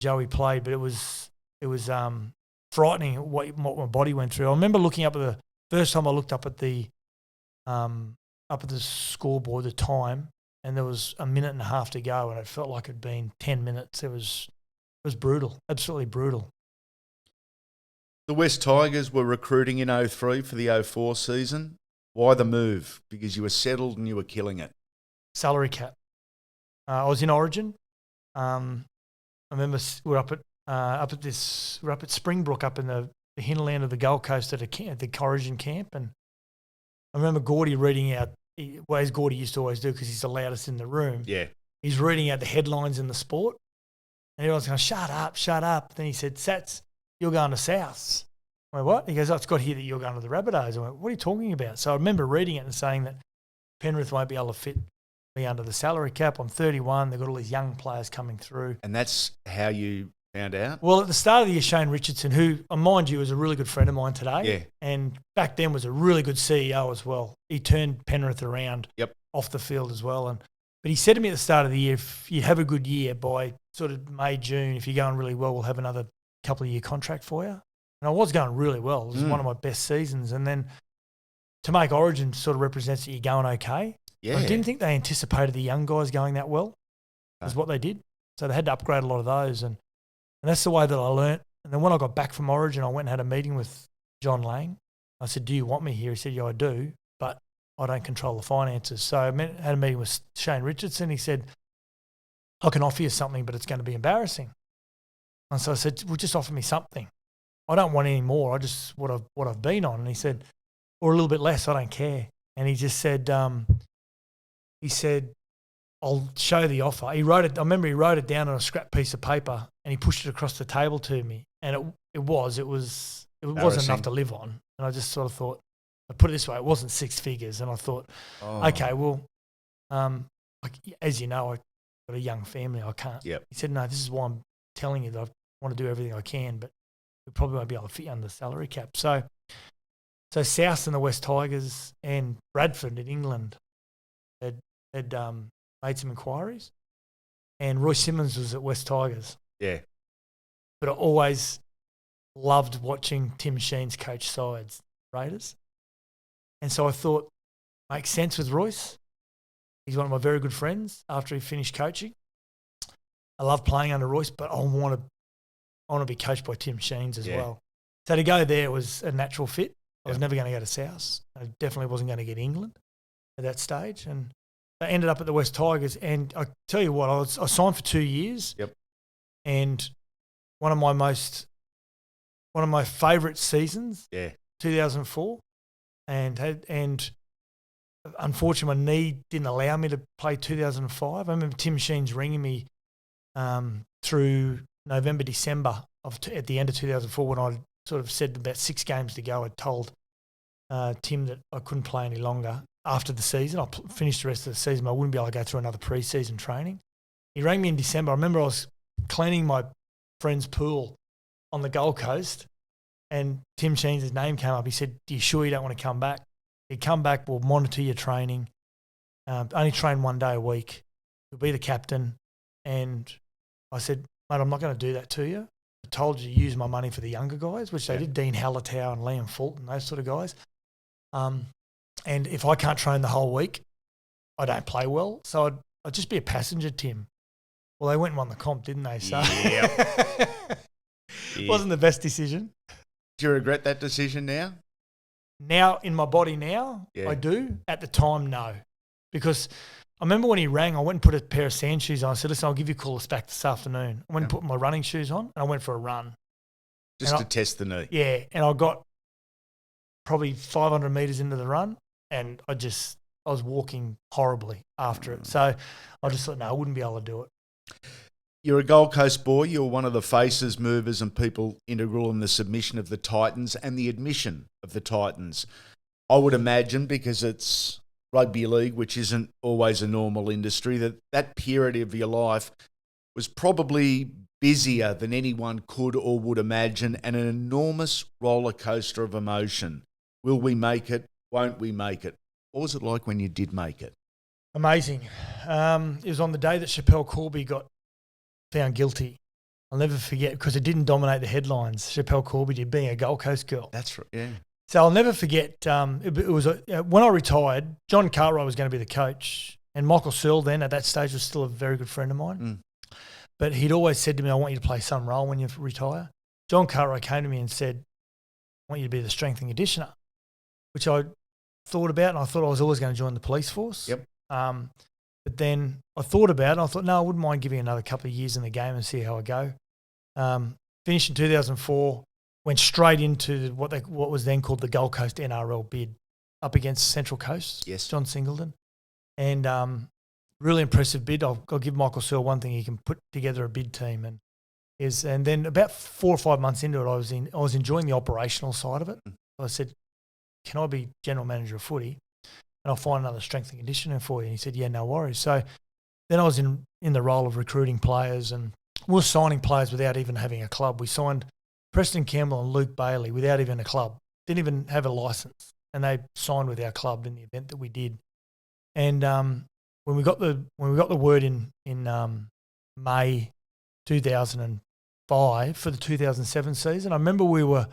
Joey played, but it was frightening what my body went through. I remember looking up at the first time I looked up at the scoreboard, the time, and there was a minute and a half to go, and it felt like it'd been 10 minutes. It was brutal, absolutely brutal. The West Tigers were recruiting in 03 for the 04 season. Why the move? Because you were settled and you were killing it. Salary cap. I was in Origin. I remember we're up at Springbrook, up in the hinterland of the Gold Coast at the Origin camp, and I remember Gordy reading out, as Gordy used to always do because he's the loudest in the room. Yeah. He's reading out the headlines in the sport, and everyone's going, shut up. Then he said, Sats, you're going to Souths. I went, what? He goes, it's got here that you're going to the Rabbitohs. I went, what are you talking about? So I remember reading it and saying that Penrith won't be able to fit me under the salary cap. I'm 31. They've got all these young players coming through. And that's how you found out? Well, at the start of the year, Shane Richardson, who, mind you, is a really good friend of mine today, and back then was a really good CEO as well. He turned Penrith around off the field as well. But he said to me at the start of the year, if you have a good year by sort of May, June, if you're going really well, we'll have another couple of year contract for you. And I was going really well. It was one of my best seasons. And then to make Origin sort of represents that you're going okay. Yeah. I didn't think they anticipated the young guys going that well, is what they did. So they had to upgrade a lot of those. And that's the way that I learnt. And then when I got back from Origin, I went and had a meeting with John Lang. I said, do you want me here? He said, yeah, I do, but I don't control the finances. So I had a meeting with Shane Richardson. He said, I can offer you something, but it's going to be embarrassing. And so I said, well, just offer me something. I don't want any more. I just what I've been on. And he said, or a little bit less. I don't care. And he just said, I'll show the offer. He wrote it. I remember he wrote it down on a scrap piece of paper and he pushed it across the table to me. And it wasn't enough to live on. And I just sort of thought, I put it this way, it wasn't six figures. And I thought, okay, well, as you know, I've got a young family. I can't. Yep. He said, no, this is why I'm telling you that I want to do everything I can, but we probably won't be able to fit you under the salary cap. So South and the West Tigers and Bradford in England had made some inquiries, and Roy Simmons was at West Tigers. Yeah. But I always loved watching Tim Sheen's coach sides, Raiders. And so I thought, makes sense with Royce. He's one of my very good friends after he finished coaching. I love playing under Royce, but I want to be coached by Tim Sheens as well. So to go there was a natural fit. I was never going to go to South. I definitely wasn't going to get England at that stage. And I ended up at the West Tigers. And I tell you what, I signed for 2 years. Yep. And one of my favourite seasons, 2004. And unfortunately, my knee didn't allow me to play 2005. I remember Tim Sheens ringing me through November, December at the end of 2004 when I sort of said about 6 games to go. I told Tim that I couldn't play any longer after the season. I finished the rest of the season, but I wouldn't be able to go through another pre-season training. He rang me in December. I remember I was cleaning my friend's pool on the Gold Coast and Tim Sheens' name came up. He said, "Are you sure you don't want to come back? You come back, we'll monitor your training only train 1 day a week. You'll be the captain. And I said, mate, I'm not going to do that to you. I told you to use my money for the younger guys, which they did, Dean Hallertau and Liam Fulton, those sort of guys. And if I can't train the whole week, I don't play well. So I'd just be a passenger, Tim. Well, they went and won the comp, didn't they? So it wasn't the best decision. Do you regret that decision now? Now, in my body now, I do. At the time, no. Because I remember when he rang, I went and put a pair of sand shoes on. I said, listen, I'll give you a call back this afternoon. I went and put my running shoes on and I went for a run. Just to test the knee. Yeah. And I got probably 500 metres into the run and I was walking horribly after it. So I just thought, no, I wouldn't be able to do it. You're a Gold Coast boy. You're one of the faces, movers and people integral in the submission of the Titans and the admission of the Titans. I would imagine, because it's rugby league, which isn't always a normal industry, that period of your life was probably busier than anyone could or would imagine, and an enormous roller coaster of emotion. Will we make it? Won't we make it? What was it like when you did make it? Amazing. It was on the day that Chappelle Corby got found guilty. I'll never forget, because it didn't dominate the headlines. Chappelle Corby did, being a Gold Coast girl. That's right, yeah. So I'll never forget, it was when I retired, John Cartwright was going to be the coach, and Michael Searle then at that stage was still a very good friend of mine. But he'd always said to me, I want you to play some role when you retire. John Cartwright came to me and said, I want you to be the strength and conditioner, which I thought about, and I thought I was always going to join the police force. Yep. But then I thought about it, and I thought, no, I wouldn't mind giving another couple of years in the game and see how I go. Finished in 2004, went straight into what was then called the Gold Coast NRL bid, up against Central Coast, John Singleton. And really impressive bid. I'll give Michael Searle one thing: he can put together a bid team. And then about 4 or 5 months into it, I was enjoying the operational side of it. I said, can I be general manager of footy? And I'll find another strength and conditioning for you. And he said, yeah, no worries. So then I was in the role of recruiting players, and we were signing players without even having a club. We signed Preston Campbell and Luke Bailey without even a club. Didn't even have a license. And they signed with our club in the event that we did. And when we got the word in May 2005 for the 2007 season, I remember we were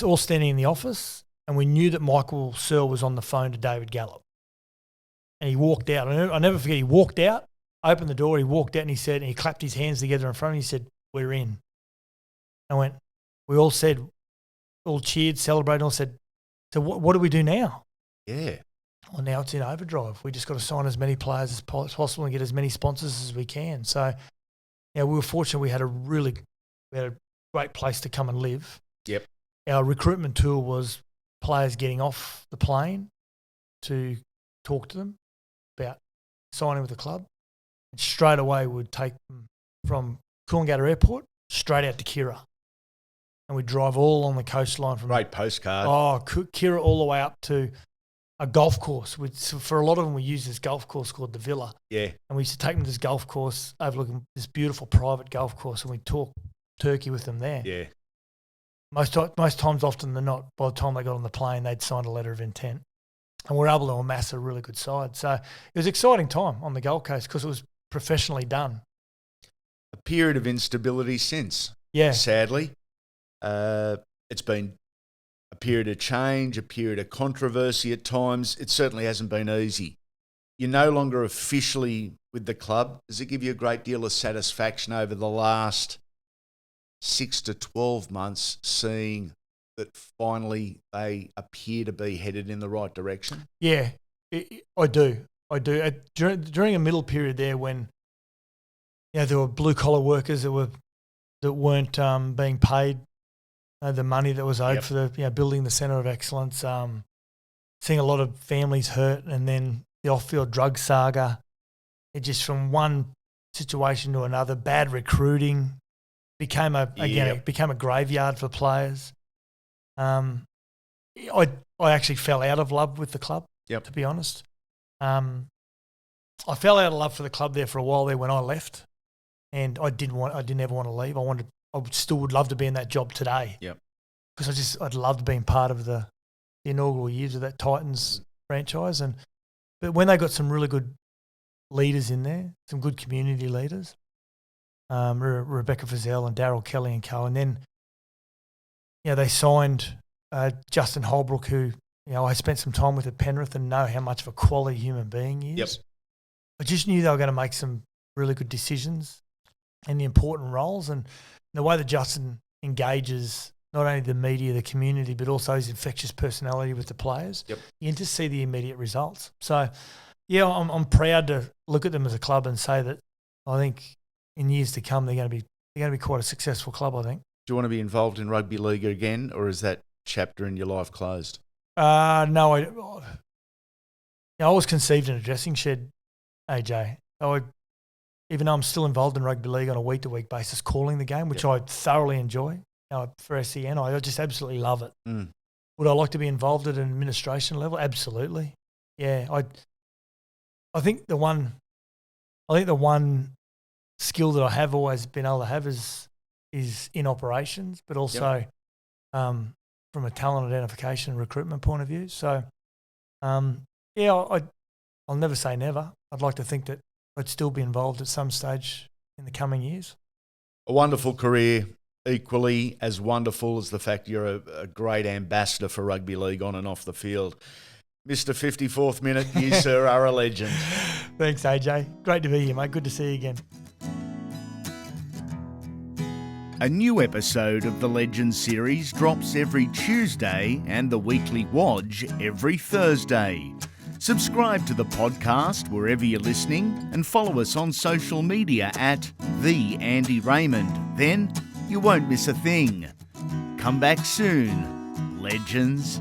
all standing in the office, and we knew that Michael Searle was on the phone to David Gallop. And he walked out. I'll never forget, he walked out, opened the door, he walked out, and he clapped his hands together in front of me. He said, we're in. We all cheered, celebrated, all said, so what do we do now? Yeah. Well, now it's in overdrive. We just got to sign as many players as possible and get as many sponsors as we can. So, we were fortunate. We had a great place to come and live. Yep. Our recruitment tool was players getting off the plane to talk to them about signing with the club. And straight away, we'd take them from Coolangatta Airport straight out to Kirra. And we'd drive all on the coastline from... Great postcard. Oh, Kirra all the way up to a golf course. For a lot of them, we used this golf course called the Villa. Yeah. And we used to take them to this golf course overlooking this beautiful private golf course, and we'd talk turkey with them there. Yeah. Most times, often than not, by the time they got on the plane, they'd signed a letter of intent. And we're able to amass a really good side. So it was an exciting time on the Gold Coast because it was professionally done. A period of instability since. Yeah. Sadly. It's been a period of change, a period of controversy at times. It certainly hasn't been easy. You're no longer officially with the club. Does it give you a great deal of satisfaction over the last 6 to 12 months seeing that finally they appear to be headed in the right direction? Yeah, I do. During a middle period there when there were blue-collar workers that weren't being paid the money that was owed for the building the centre of excellence, seeing a lot of families hurt, and then the off-field drug saga. It just, from one situation to another, bad recruiting, became a graveyard for players. I actually fell out of love with the club, to be honest. I fell out of love for the club there for a while there when I left, and I didn't ever want to leave. I still would love to be in that job today. Yep. Because I'd loved being part of the inaugural years of that Titans franchise, and But when they got some really good leaders in there, some good community leaders, Rebecca Fazell and Darryl Kelly and co, and then they signed Justin Holbrook, who I spent some time with at Penrith and know how much of a quality human being he is. Yep. I just knew they were going to make some really good decisions and the important roles, and the way that Justin engages not only the media, the community, but also his infectious personality with the players. Yep. You can just see the immediate results. So, I'm proud to look at them as a club and say that I think in years to come they're going to be quite a successful club. I think. Do you want to be involved in rugby league again, or is that chapter in your life closed? No, I was conceived in a dressing shed, AJ. Even though I'm still involved in rugby league on a week-to-week basis, calling the game, which I thoroughly enjoy for SEN, I just absolutely love it. Mm. Would I like to be involved at an administration level? Absolutely. Yeah, I think the one skill that I have always been able to have is in operations, but also from a talent identification and recruitment point of view. So, I'll never say never. I'd like to think that I'd still be involved at some stage in the coming years. A wonderful career, equally as wonderful as the fact you're a great ambassador for rugby league on and off the field. Mr. 54th Minute, you, sir, are a legend. Thanks, AJ. Great to be here, mate. Good to see you again. A new episode of the Legends series drops every Tuesday and the weekly Wodge every Thursday. Subscribe to the podcast wherever you're listening and follow us on social media at The Andy Raymond. Then you won't miss a thing. Come back soon, Legends.